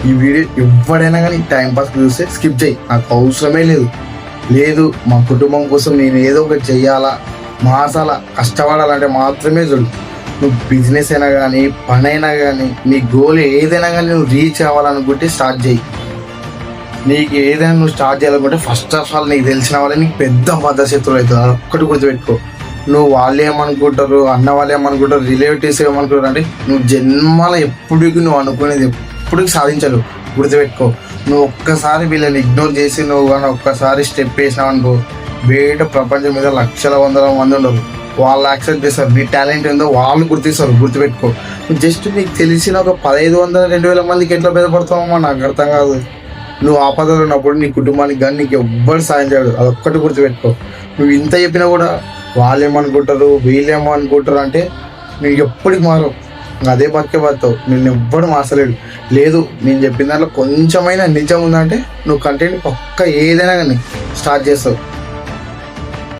ఈ వీడియో ఎవడైనా కానీ టైంపాస్ చూస్తే స్కిప్ చేయి, నాకు అవసరమే లేదు. లేదు మా కుటుంబం కోసం నేను ఏదో ఒకటి చెయ్యాలా, మాసాలా, కష్టపడాలంటే మాత్రమే చూడు. నువ్వు బిజినెస్ అయినా కానీ, పని అయినా కానీ, నీ గోల్ ఏదైనా కానీ నువ్వు రీచ్ అవ్వాలనుకుంటే స్టార్ట్ చేయి. నీకు ఏదైనా నువ్వు స్టార్ట్ చేయాలనుకుంటే ఫస్ట్ ఆఫ్ ఆల్ నీకు తెలిసిన వాళ్ళే నీకు పెద్ద మద్దశత్రువులు అవుతుంది. అది ఒక్కటి గుర్తుపెట్టుకో. నువ్వు వాళ్ళు ఏమనుకుంటారు, అన్న వాళ్ళు ఏమనుకుంటారు, రిలేటివ్స్ ఏమనుకుంటారు అంటే నువ్వు జన్మలో ఎప్పటికీ నువ్వు అనుకునేది ఎప్పటికీ సాధించరు. గుర్తుపెట్టుకో. నువ్వు ఒక్కసారి వీళ్ళని ఇగ్నోర్ చేసి నువ్వు కానీ ఒక్కసారి స్టెప్ వేసినావు అనుకో, బయట ప్రపంచం మీద లక్షల వందల మంది ఉండరు. వాళ్ళు యాక్సెప్ట్ చేస్తారు. నీ టాలెంట్ ఏందో వాళ్ళు గుర్తిస్తారు. గుర్తుపెట్టుకో. జస్ట్ నీకు తెలిసిన ఒక 1500-2000 మందికి ఎట్లా భేదపడతావమ్మా నాకు అర్థం కాదు. నువ్వు ఆపదలు ఉన్నప్పుడు నీ కుటుంబానికి కానీ నీకు ఎవ్వరు సాయం చేయడు. అదొక్కటి గుర్తుపెట్టుకో. నువ్వు ఇంత చెప్పినా కూడా వాళ్ళు ఏమనుకుంటారు, వీళ్ళేమో అనుకుంటారు అంటే నువ్వు ఎప్పటికి మారవు. అదే బతికే బతావు. నిన్ను ఎవ్వడు మార్చలేడు. లేదు నేను చెప్పిన దాంట్లో కొంచెమైనా నిజం ఉందంటే నువ్వు కంటెంట్ పక్క ఏదైనా కానీ స్టార్ట్ చేస్తావు.